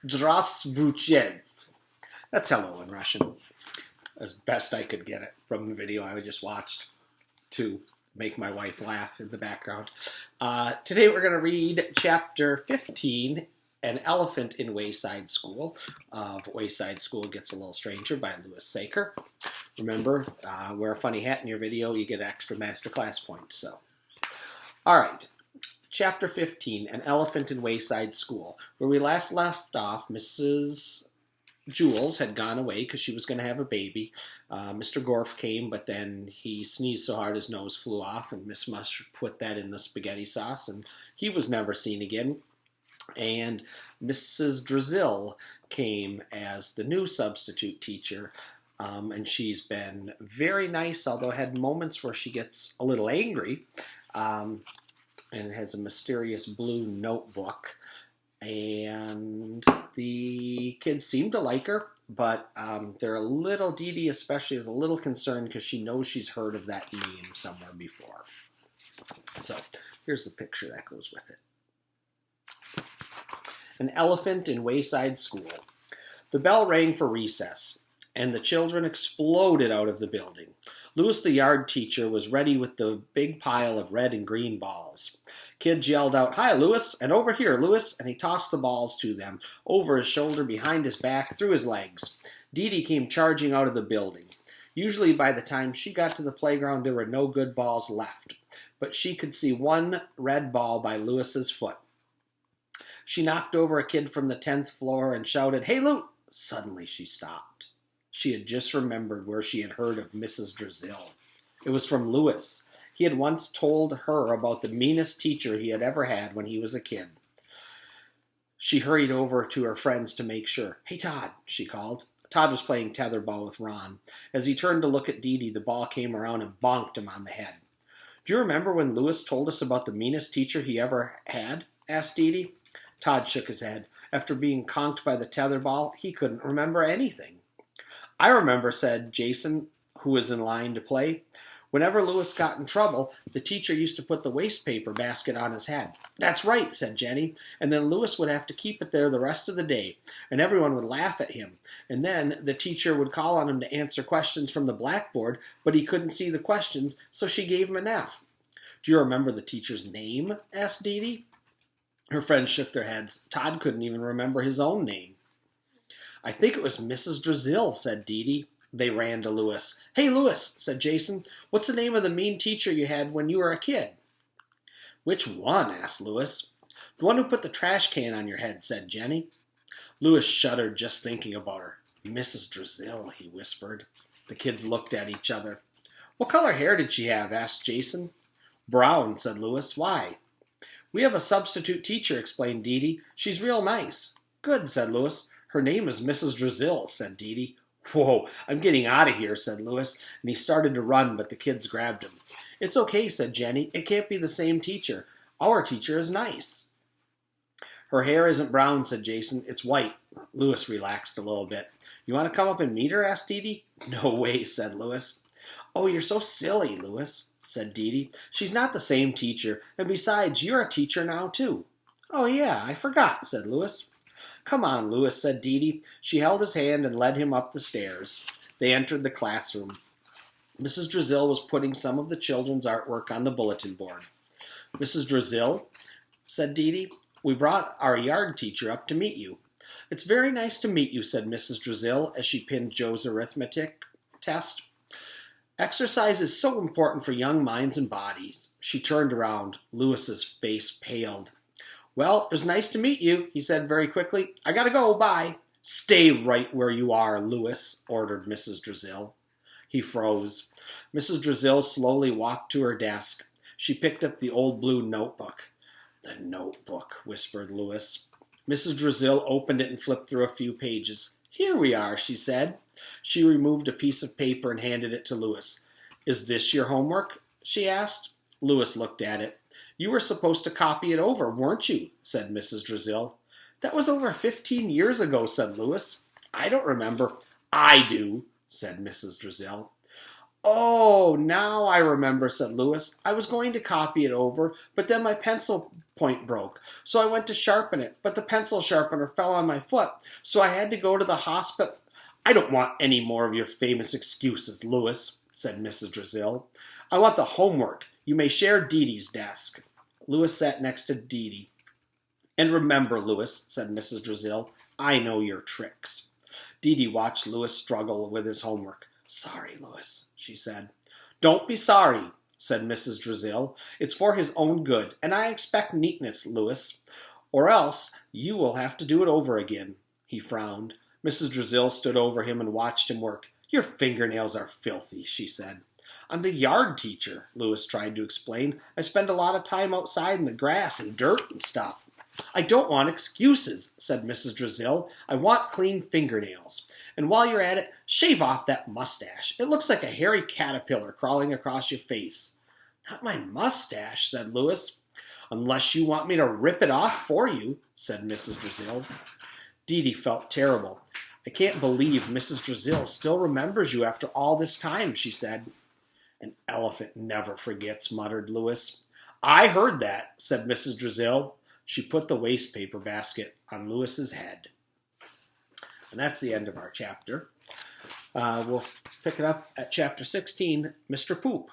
Здравствуйте. That's hello in Russian, as best I could get it from the video I just watched to make my wife laugh in the background. Today we're going to read chapter 15, An Elephant in Wayside School, of Wayside School Gets a Little Stranger by Sachar. Remember, wear a funny hat in your video, you get extra masterclass points. So, all right. Chapter 15, An Elephant in Wayside School. Where we last left off, Mrs. Jules had gone away because she was going to have a baby. Mr. Gorf came, but then he sneezed so hard his nose flew off, and Miss Mush put that in the spaghetti sauce, and he was never seen again. And Mrs. Drizzle came as the new substitute teacher, and she's been very nice, although had moments where she gets a little angry. And has a mysterious blue notebook. And the kids seem to like her, but they're a little, Dee Dee especially is a little concerned because she knows she's heard of that name somewhere before. So here's the picture that goes with it. An Elephant in Wayside School. The bell rang for recess, and the children exploded out of the building. Louis, the yard teacher, was ready with the big pile of red and green balls. Kids yelled out, "Hi, Louis," and "Over here, Louis," and he tossed the balls to them, over his shoulder, behind his back, through his legs. Dee Dee came charging out of the building. Usually by the time she got to the playground, there were no good balls left, but she could see one red ball by Louis's foot. She knocked over a kid from the 10th floor and shouted, "Hey, Lou!" Suddenly she stopped. She had just remembered where she had heard of Mrs. Drizzle. It was from Louis. He had once told her about the meanest teacher he had ever had when he was a kid. She hurried over to her friends to make sure. "Hey, Todd," she called. Todd was playing tetherball with Ron. As he turned to look at Dee Dee, the ball came around and bonked him on the head. "Do you remember when Louis told us about the meanest teacher he ever had?" asked Dee Dee. Todd shook his head. After being conked by the tetherball, he couldn't remember anything. "I remember," said Jason, who was in line to play. "Whenever Louis got in trouble, the teacher used to put the waste paper basket on his head." "That's right," said Jenny. "And then Louis would have to keep it there the rest of the day, and everyone would laugh at him. And then the teacher would call on him to answer questions from the blackboard, but he couldn't see the questions, so she gave him an F." "Do you remember the teacher's name?" asked Dee Dee. Her friends shook their heads. Todd couldn't even remember his own name. "I think it was Mrs. Drizzle," said Dee Dee. They ran to Louis. "Hey, Louis," said Jason, "what's the name of the mean teacher you had when you were a kid?" "Which one?" asked Louis. "The one who put the trash can on your head," said Jenny. Louis shuddered just thinking about her. "Mrs. Drizzle," he whispered. The kids looked at each other. "What color hair did she have?" asked Jason. "Brown," said Louis. "Why?" "We have a substitute teacher," explained Dee Dee. "She's real nice." "Good," said Louis. "Her name is Mrs. Drizzle," said Dee Dee. "Whoa, I'm getting out of here," said Louis, and he started to run, but the kids grabbed him. "It's okay," said Jenny. "It can't be the same teacher. Our teacher is nice." "Her hair isn't brown," said Jason. "It's white." Louis relaxed a little bit. "You want to come up and meet her?" asked Dee Dee. "No way," said Louis. "Oh, you're so silly, Louis," said Dee Dee. "She's not the same teacher, and besides, you're a teacher now, too." "Oh, yeah, I forgot," said Louis. "Come on, Louis," said Dee Dee. She held his hand and led him up the stairs. They entered the classroom. Mrs. Drizzle was putting some of the children's artwork on the bulletin board. "Mrs. Drizzle," said Dee Dee, "we brought our yard teacher up to meet you." "It's very nice to meet you," said Mrs. Drizzle as she pinned Joe's arithmetic test. "Exercise is so important for young minds and bodies." She turned around. Louis's face paled. "Well, it was nice to meet you," he said very quickly. "I gotta go, bye." "Stay right where you are, Louis," ordered Mrs. Drizzle. He froze. Mrs. Drizzle slowly walked to her desk. She picked up the old blue notebook. "The notebook," whispered Louis. Mrs. Drizzle opened it and flipped through a few pages. "Here we are," she said. She removed a piece of paper and handed it to Louis. "Is this your homework?" she asked. Louis looked at it. "You were supposed to copy it over, weren't you?" said Mrs. Drizzle. "That was over 15 years ago," said Louis. "I don't remember." "I do," said Mrs. Drizzle. "Oh, now I remember," said Louis. "I was going to copy it over, but then my pencil point broke, so I went to sharpen it, but the pencil sharpener fell on my foot, so I had to go to the hospital. I don't want any more of your famous excuses, Louis, said Mrs. Drizzle. I want the homework. You may share Dee Dee's desk. Louis sat next to Dee Dee. And remember, Louis, said Mrs. Drizzle, I know your tricks. Dee Dee watched Louis struggle with his homework. Sorry, Louis, she said. Don't be sorry, said Mrs. Drizzle. It's for his own good, and I expect neatness, Louis. Or else you will have to do it over again. He frowned. Mrs. Drizzle stood over him and watched him work. Your fingernails are filthy, she said. I'm the yard teacher, Louis tried to explain. I spend a lot of time outside in the grass and dirt and stuff. I don't want excuses, said Mrs. Drizzle. I want clean fingernails. And while you're at it, shave off that mustache. It looks like a hairy caterpillar crawling across your face. Not my mustache, said Louis. Unless you want me to rip it off for you, said Mrs. Drizzle. Dee Dee felt terrible. I can't believe Mrs. Drizzle still remembers you after all this time, she said. An elephant never forgets, muttered Louis. I heard that, said Mrs. Drizzle. She put the waste paper basket on Louis's head. And that's the end of our chapter. We'll pick it up at chapter 16, Mr. Poop.